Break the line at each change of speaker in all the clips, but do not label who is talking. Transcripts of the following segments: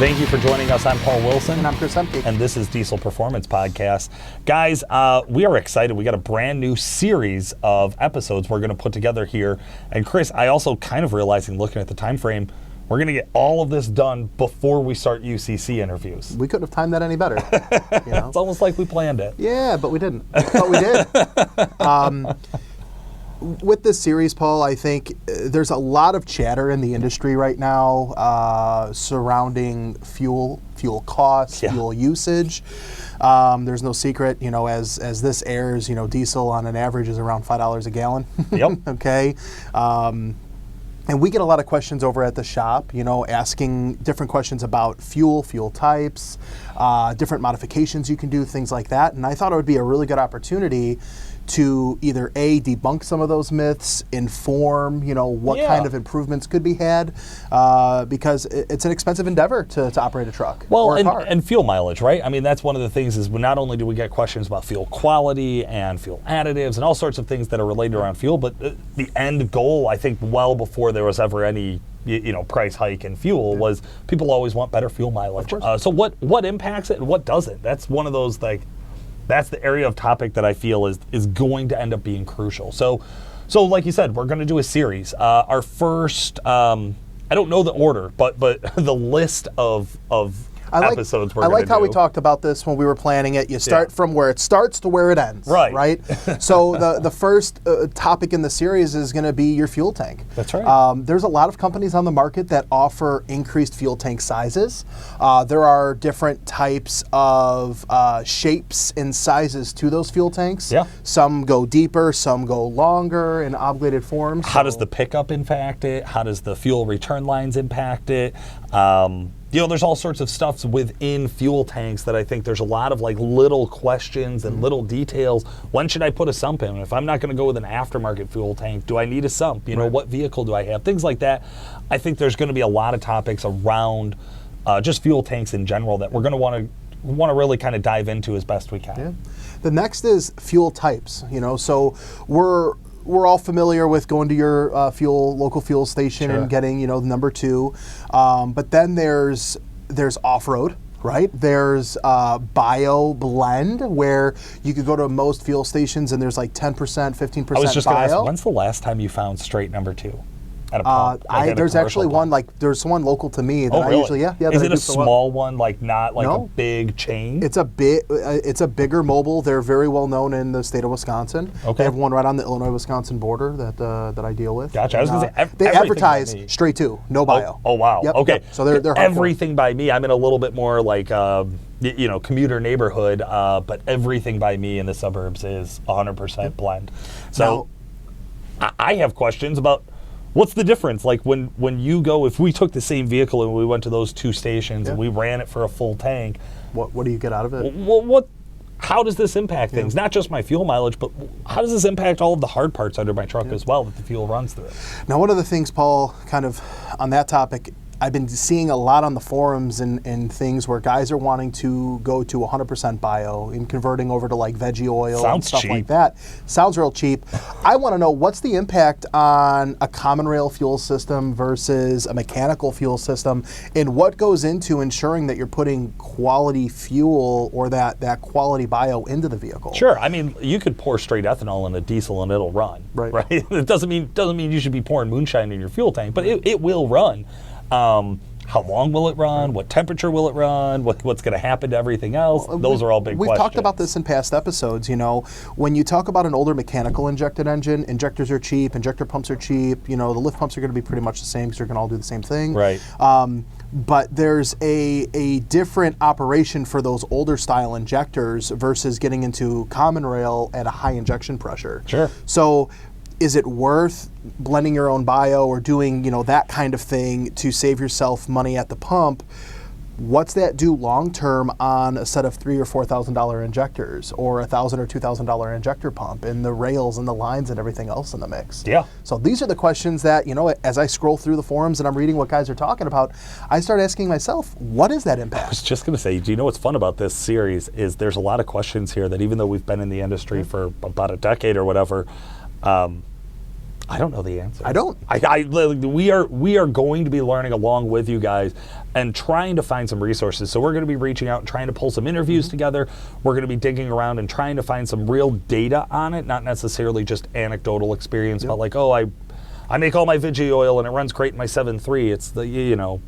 Thank you for joining us. I'm Paul Wilson.
And I'm Chris Emke.
And this is Diesel Performance Podcast. Guys, we are excited. We got a brand new series of episodes we're going to put together here. And Chris, I also kind of realizing, looking at the time frame, we're going to get all of this done before we start UCC interviews.
We couldn't have timed that any better. You know?
It's almost like we planned it.
Yeah, but we didn't. But we did. With this series, Paul, I think there's a lot of chatter in the industry right now surrounding fuel costs, fuel usage. There's no secret, as this airs, diesel on an average is around $5 a gallon.
Yep.
Okay. And we get a lot of questions over at the shop, asking different questions about fuel types, different modifications you can do, things like that. And I thought it would be a really good opportunity to either A, debunk some of those myths, inform, what kind of improvements could be had, because it's an expensive endeavor to operate a truck or a car.
And fuel mileage, right? I mean, that's one of the things is not only do we get questions about fuel quality and fuel additives and all sorts of things that are related around fuel, but the end goal, I think, well before there was ever any price hike in fuel was people always want better fuel mileage. So what impacts it and what doesn't? That's one of those that's the area of topic that I feel is going to end up being crucial. So like you said, we're going to do a series. Our first, I don't know the order, but the list of episodes we're going to do. I like
how we talked about this when we were planning it. You start from where it starts to where it ends.
Right.
So the first topic in the series is going to be your fuel tank.
That's right.
There's a lot of companies on the market that offer increased fuel tank sizes. There are different types of shapes and sizes to those fuel tanks.
Yeah.
Some go deeper, some go longer in oblated forms.
How does the pickup impact it? How does the fuel return lines impact it? There's all sorts of stuff within fuel tanks that I think there's a lot of little questions and little details. When should I put a sump in? If I'm not going to go with an aftermarket fuel tank, do I need a sump? What vehicle do I have? Things like that. I think there's going to be a lot of topics around just fuel tanks in general that we're going to want to really kind of dive into as best we can.
Yeah. The next is fuel types. So we're all familiar with going to your local fuel station and getting, the number 2. But then there's off-road, right? There's bio blend, where you could go to most fuel stations and there's 10%, 15% bio.
I was just going to ask, when's the last time you found straight number 2? At a pump,
there's actually one there's one local to me that
really?
I usually
Is it a small one, not a big chain?
It's a bigger mobile. They're very well known in the state of Wisconsin.
Okay.
They have one right on the Illinois-Wisconsin border that I deal with.
Gotcha. I was going to say
they advertise straight to, no bio.
Oh wow.
Yep,
okay.
Yep. So they're
everything by me. I'm in a little bit more commuter neighborhood, but everything by me in the suburbs is 100% blend. So I have questions about. What's the difference? When you go, if we took the same vehicle and we went to those 2 stations and we ran it for a full tank,
what do you get out of it?
How does this impact things? Not just my fuel mileage, but how does this impact all of the hard parts under my truck as well that the fuel runs through?
Now, one of the things, Paul, kind of on that topic, I've been seeing a lot on the forums and things where guys are wanting to go to 100% bio and converting over to veggie oil and stuff like that. Sounds real cheap. I want to know, what's the impact on a common rail fuel system versus a mechanical fuel system, and what goes into ensuring that you're putting quality fuel or that quality bio into the vehicle?
Sure. I mean, you could pour straight ethanol in a diesel and it'll run. Right. It doesn't mean you should be pouring moonshine in your fuel tank, but it will run. How long will it run? What temperature will it run? What's going to happen to everything else? Those are all big questions.
We've talked about this in past episodes. When you talk about an older mechanical injected engine, injectors are cheap, injector pumps are cheap. The lift pumps are going to be pretty much the same because they're going to all do the same thing.
Right.
But there's a different operation for those older style injectors versus getting into common rail at a high injection pressure.
Sure.
So is it worth blending your own bio or doing, that kind of thing to save yourself money at the pump? What's that do long term on a set of $3,000 or $4,000 injectors, or $1,000 or $2,000 injector pump, and the rails and the lines and everything else in the mix?
Yeah.
So these are the questions that, as I scroll through the forums and I'm reading what guys are talking about, I start asking myself, what is that impact?
I was just going to say, do you know what's fun about this series is there's a lot of questions here that even though we've been in the industry for about a decade or whatever, I don't know the answer.
I don't.
We are going to be learning along with you guys and trying to find some resources. So we're going to be reaching out and trying to pull some interviews together. We're going to be digging around and trying to find some real data on it, not necessarily just anecdotal experience, but like, oh, I make all my veggie oil and it runs great in my 7.3. It's the,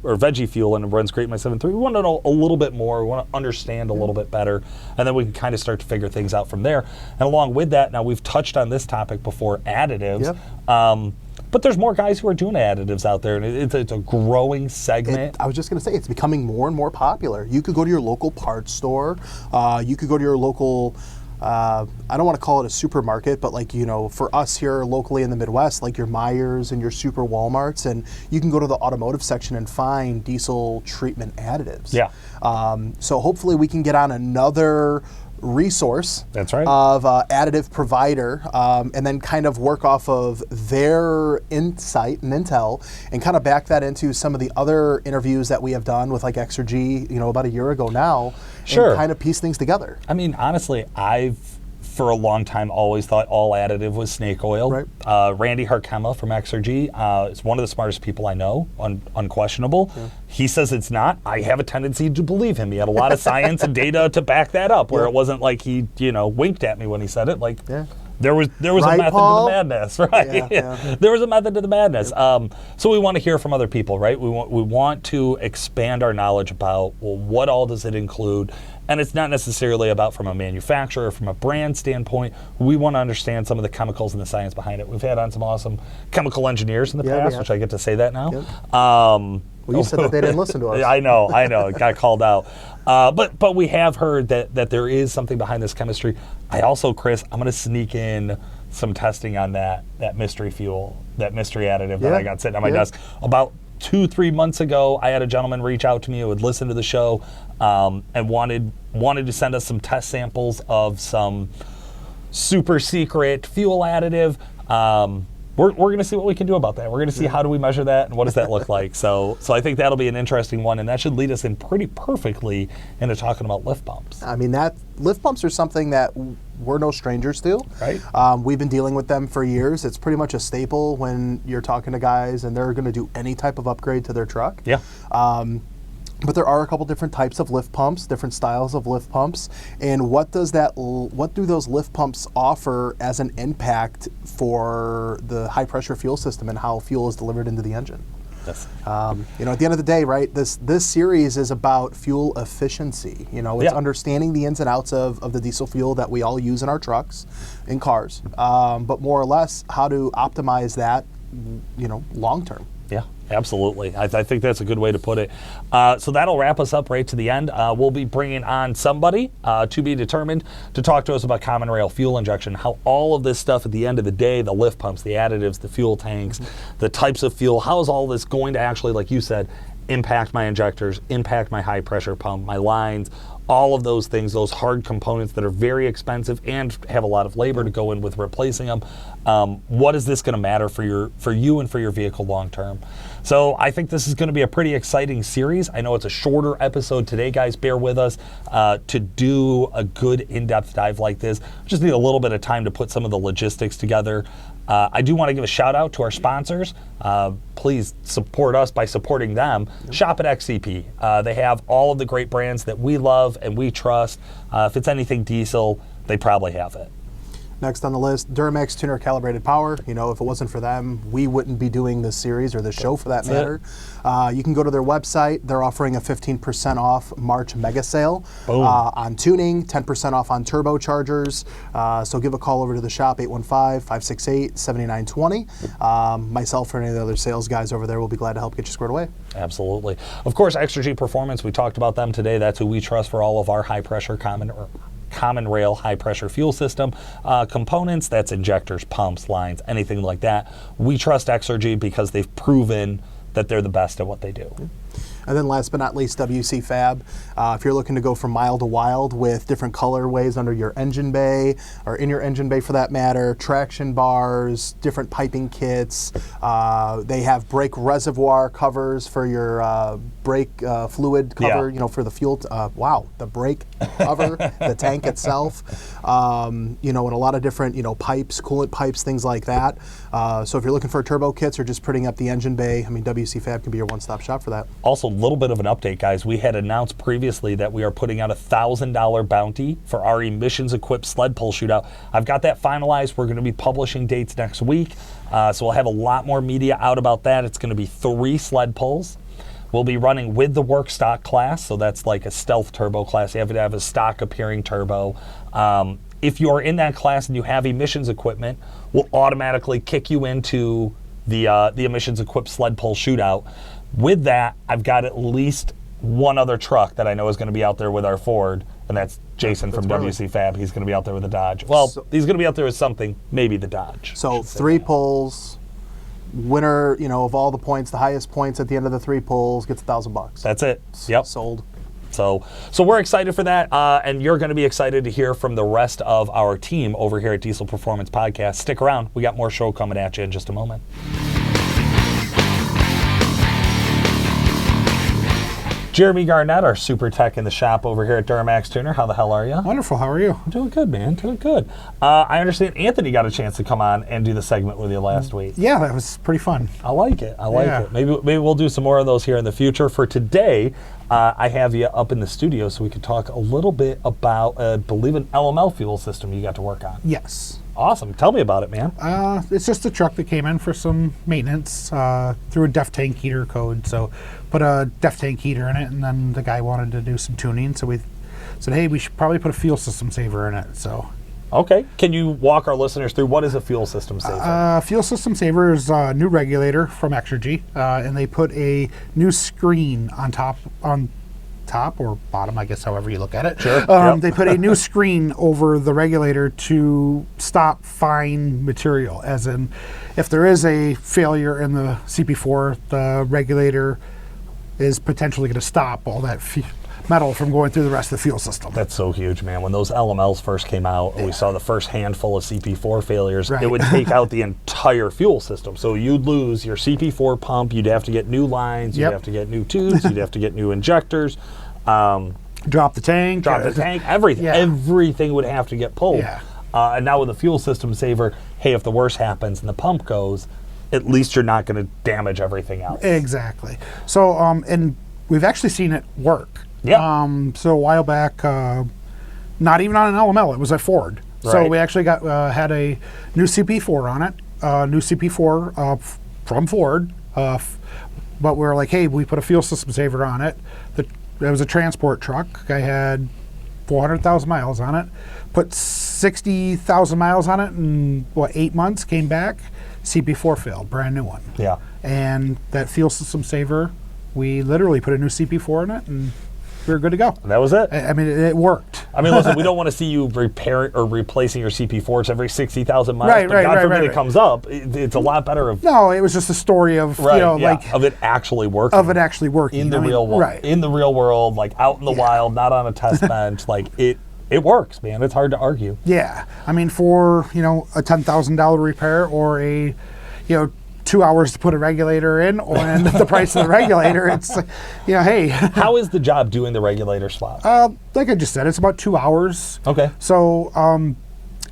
or veggie fuel and it runs great in my 7.3. We want to know a little bit more. We want to understand a little bit better. And then we can kind of start to figure things out from there. And along with that, now we've touched on this topic before, additives. Yep. But there's more guys who are doing additives out there, and it's a growing segment.
I was just going to say, it's becoming more and more popular. You could go to your local parts store. You could go to your local... I don't want to call it a supermarket, but like, for us here locally in the Midwest, like your Meijers and your super Walmarts, and you can go to the automotive section and find diesel treatment additives.
Yeah.
So hopefully we can get on another resource
That's right.
of additive provider and then kind of work off of their insight and intel and kind of back that into some of the other interviews that we have done with like Exergy, about a year ago now.
Sure.
And kind of piece things together.
I mean, honestly, I've for a long time always thought all additive was snake oil.
Right.
Randy Harkema from Exergy is one of the smartest people I know, unquestionable. Yeah. He says it's not. I have a tendency to believe him. He had a lot of science and data to back that up, where it wasn't like he, winked at me when he said it. Like, there was right, a method
Paul?
to the madness, right?
Yeah.
There was a method to the madness. So we want to hear from other people, right? We want to expand our knowledge about, well, what all does it include? And it's not necessarily about from a manufacturer, from a brand standpoint. We want to understand some of the chemicals and the science behind it. We've had on some awesome chemical engineers in the past, which I get to say that now.
Yep. Well, you said that they didn't listen to us.
I know, it got called out. But we have heard that there is something behind this chemistry. I also, Chris, I'm going to sneak in some testing on that mystery fuel, that mystery additive that I got sitting on my desk. About 2-3 months ago, I had a gentleman reach out to me who would listen to the show and wanted to send us some test samples of some super secret fuel additive. We're going to see what we can do about that. We're going to see how do we measure that and what does that look like. So I think that'll be an interesting one, and that should lead us in pretty perfectly into talking about lift pumps.
I mean, that lift pumps are something that we're no strangers to.
Right.
We've been dealing with them for years. It's pretty much a staple when you're talking to guys and they're going to do any type of upgrade to their truck.
Yeah.
But there are a couple different types of lift pumps, different styles of lift pumps, and what do those lift pumps offer as an impact for the high pressure fuel system and how fuel is delivered into the engine?
Yes.
At the end of the day, right, this series is about fuel efficiency. It's understanding the ins and outs of the diesel fuel that we all use in our trucks, in cars, but more or less how to optimize that, long term.
Yeah, absolutely. I think that's a good way to put it. So that'll wrap us up right to the end. We'll be bringing on somebody to be determined to talk to us about common rail fuel injection, how all of this stuff at the end of the day, the lift pumps, the additives, the fuel tanks, the types of fuel, how is all this going to actually, like you said, impact my injectors, impact my high pressure pump, my lines, all of those things, those hard components that are very expensive and have a lot of labor to go in with replacing them. What is this going to matter for you and for your vehicle long term? So I think this is going to be a pretty exciting series. I know it's a shorter episode today, guys. Bear with us to do a good in-depth dive like this. Just need a little bit of time to put some of the logistics together. I do want to give a shout out to our sponsors. Please support us by supporting them. Shop at XCP. They have all of the great brands that we love and we trust. If it's anything diesel, they probably have it.
Next on the list, Duramax Tuner Calibrated Power. If it wasn't for them, we wouldn't be doing this series or this show for that matter. You can go to their website. They're offering a 15% off March mega sale on tuning, 10% off on turbochargers. So give a call over to the shop, 815-568-7920. Myself or any of the other sales guys over there will be glad to help get you squared away.
Absolutely. Of course, Exergy Performance, we talked about them today. That's who we trust for all of our high pressure common rail high pressure fuel system components. That's injectors, pumps, lines, anything like that. We trust Exergy because they've proven that they're the best at what they do.
And then last but not least, WC Fab. If you're looking to go from mild to wild with different colorways under your engine bay, or in your engine bay for that matter, traction bars, different piping kits. They have brake reservoir covers for your brake fluid cover, for the fuel. The brake cover, the tank itself. And a lot of different, pipes, coolant pipes, things like that. So if you're looking for turbo kits or just putting up the engine bay, WC Fab can be your one-stop shop for that.
Also, a little bit of an update, guys. We had announced previously that we are putting out a $1,000 bounty for our emissions-equipped sled pull shootout. I've got that finalized. We're going to be publishing dates next week, so we'll have a lot more media out about that. It's going to be 3 sled pulls. We'll be running with the work stock class, so that's like a stealth turbo class. You have to have a stock appearing turbo. If you're in that class and you have emissions equipment, we'll automatically kick you into the emissions equipped sled pull shootout. With that, I've got at least one other truck that I know is going to be out there with our Ford, and that's Jason from WC Fab. He's going to be out there with the Dodge. Well, he's going to be out there with something, maybe the Dodge.
So 3 pulls. Winner, of all the points, the highest points at the end of the 3 pulls gets $1,000.
That's it. Yep.
Sold.
So we're excited for that, and you're going to be excited to hear from the rest of our team over here at Diesel Performance Podcast. Stick around. We got more show coming at you in just a moment. Jeremy Garnett, our super tech in the shop over here at Duramax Tuner. How the hell are you?
Wonderful. How are you?
I'm doing good, man. Doing good. I understand Anthony got a chance to come on and do the segment with you last week.
Yeah, that was pretty fun.
I like it. I like it. Maybe we'll do some more of those here in the future. For today, I have you up in the studio so we could talk a little bit about, I believe, an LML fuel system you got to work on.
Yes.
Awesome. Tell me about it, man.
It's just a truck that came in for some maintenance through a DEF tank heater code. So put a DEF tank heater in it, and then the guy wanted to do some tuning. So we said, hey, we should probably put a fuel system saver in it. So.
Okay. Can you walk our listeners through what is a fuel system saver?
Fuel system saver is a new regulator from Exergy, and they put a new screen on top or bottom, I guess, however you look at it.
Sure.
They put a new screen over the regulator to stop fine material, as in if there is a failure in the CP4, the regulator is potentially going to stop all that metal from going through the rest of the fuel system.
That's so huge, man. When those LMLs first came out, we saw the first handful of CP4 failures.
Right.
It would take out the entire fuel system. So you'd lose your CP4 pump, you'd have to get new lines, you'd have to get new tubes, you'd have to get new injectors.
Drop the tank.
Everything.
Yeah.
Everything would have to get pulled.
Yeah.
And now with the fuel system saver, hey, if the worst happens and the pump goes, at least you're not going to damage everything else.
Exactly. So, and we've actually seen it work.
Yeah.
So a while back, not even on an LML, it was a Ford.
Right.
So we actually had a new CP4 on it, new CP4 from Ford. But we were like, hey, we put a fuel system saver on it. It was a transport truck. I had 400,000 miles on it. Put 60,000 miles on it in, 8 months, came back, CP4 failed, brand new one.
Yeah.
And that fuel system saver, we literally put a new CP4 in it, and we were good to go.
And that was it.
I mean, it worked.
I mean, listen, we don't want to see you repairing or replacing your CP4s every 60,000 miles.
Right,
but God forbid it comes up. It's a lot better of...
No, it was just a story of,
of it actually working.
Of it actually working.
In the real world.
Right.
In the real world, like out in the wild, not on a test bench. Like, it works, man. It's hard to argue.
Yeah. I mean, for, a $10,000 repair or a, 2 hours to put a regulator in, and the price of the regulator, it's, hey.
How is the job doing the regulator swap?
Like I just said, it's about 2 hours.
Okay.
So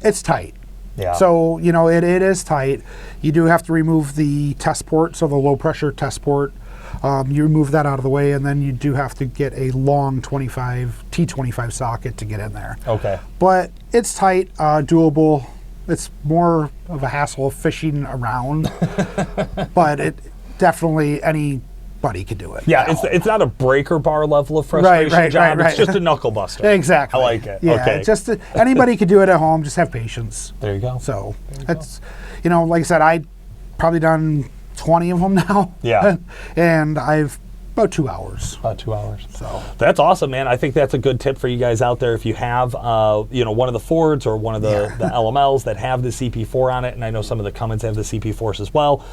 it's tight.
Yeah.
So, it is tight. You do have to remove the test port, so the low pressure test port. You remove that out of the way, and then you do have to get a long T25 socket to get in there.
Okay.
But it's tight, doable. It's more of a hassle fishing around, but it definitely anybody could do it.
Yeah, it's not a breaker bar level of frustration job. It's just a knuckle buster.
Exactly.
I like it.
Yeah,
okay.
Just anybody could do it at home. Just have patience.
There you go.
So that's, like I said, I've probably done 20 of them now.
Yeah.
And I've About 2 hours.
About 2 hours.
So
That's awesome, man. I think that's a good tip for you guys out there. If you have, one of the Fords or one of the LMLs that have the CP4 on it, and I know some of the Cummins have the CP4s as well,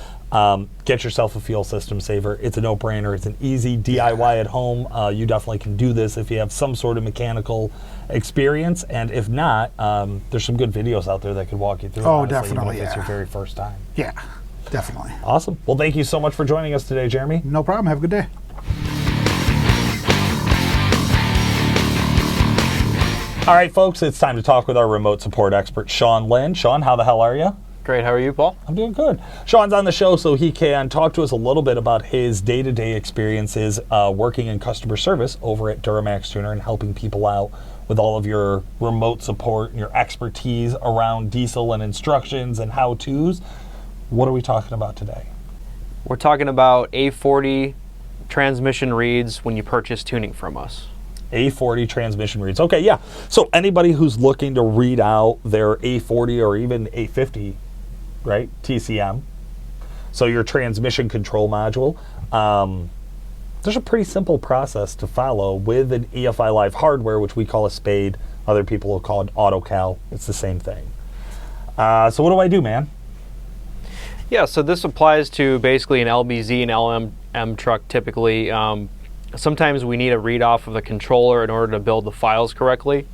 get yourself a fuel system saver. It's a no-brainer. It's an easy DIY at home. You definitely can do this if you have some sort of mechanical experience, and if not, there's some good videos out there that could walk you through.
Oh,
honestly,
definitely,
even if it's your very first time.
yeah, definitely.
Awesome. Well, thank you so much for joining us today, Jeremy.
No problem. Have a good day.
All right, folks, it's time to talk with our remote support expert, Sean Lynn. Sean, how the hell are you?
Great. How are you, Paul?
I'm doing good. Sean's on the show so he can talk to us a little bit about his day-to-day experiences working in customer service over at Duramax Tuner and helping people out with all of your remote support and your expertise around diesel and instructions and how-tos. What are we talking about today?
We're talking about A40 transmission reads when you purchase tuning from us.
A40 transmission reads. Okay, yeah. So anybody who's looking to read out their A40 or even A50, right, TCM, so your transmission control module, there's a pretty simple process to follow with an EFI Live hardware, which we call a SPADE. Other people will call it AutoCal. It's the same thing. So what do I do, man?
Yeah, so this applies to basically an LBZ and LM truck typically. Sometimes we need a read off of the controller in order to build the files correctly.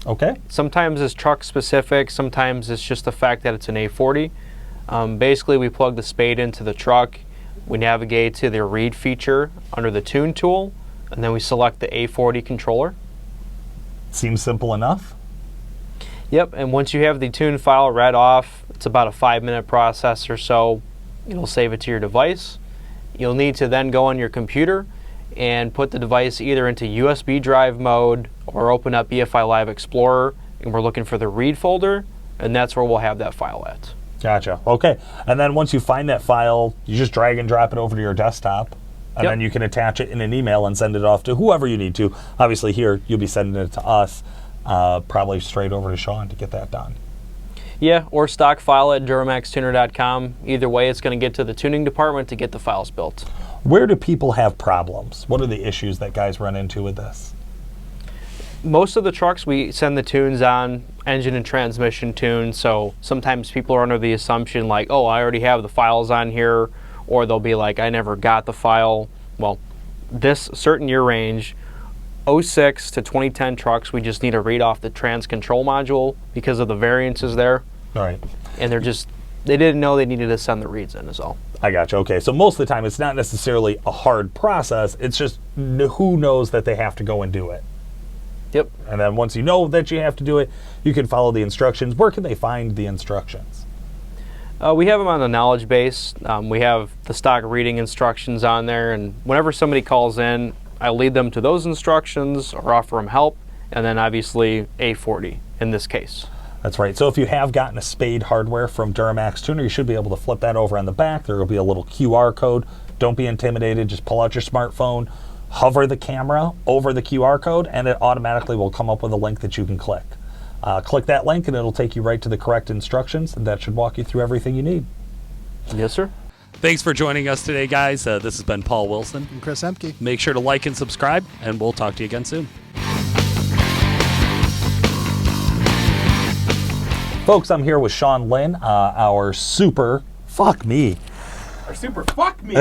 Okay.
Sometimes it's truck specific, sometimes it's just the fact that it's an A40. Basically, we plug the SPADE into the truck, we navigate to the read feature under the tune tool, and then we select the A40 controller.
Seems simple enough.
Yep, and once you have the tune file read off, it's about a 5-minute process or so. It'll save it to your device. You'll need to then go on your computer and put the device either into USB drive mode or open up EFI Live Explorer, and we're looking for the read folder, and that's where we'll have that file at.
Gotcha. Okay. And then once you find that file, you just drag and drop it over to your desktop, and then you can attach it in an email and send it off to whoever you need to. Obviously here, you'll be sending it to us, probably straight over to Sean to get that done.
Yeah, or stock file at DuramaxTuner.com. Either way, it's going to get to the tuning department to get the files built.
Where do people have problems? What are the issues that guys run into with this?
Most of the trucks we send the tunes on engine and transmission tunes, so sometimes people are under the assumption like, oh, I already have the files on here, or they'll be like, I never got the file. Well, this certain year range, 06 to 2010 trucks, we just need to read off the trans control module because of the variances there.
All right.
And they didn't know they needed to send the reads in is all.
I gotcha. Okay, so most of the time it's not necessarily a hard process. It's just who knows that they have to go and do it.
Yep.
And then once you know that you have to do it, you can follow the instructions. Where can they find the instructions?
We have them on the knowledge base. We have the stock reading instructions on there, and whenever somebody calls in, I lead them to those instructions or offer them help, and then obviously A40 in this case.
That's right. So if you have gotten a SPADE hardware from Duramax Tuner, you should be able to flip that over on the back. There will be a little QR code. Don't be intimidated. Just pull out your smartphone, hover the camera over the QR code, and it automatically will come up with a link that you can click. Click that link and it'll take you right to the correct instructions, and that should walk you through everything you need.
Yes, sir.
Thanks for joining us today, guys. This has been Paul Wilson.
And Chris Emke.
Make sure to like and subscribe, and we'll talk to you again soon.
Folks, I'm here with Sean Lynn, our super, fuck me,
Our super fuck me.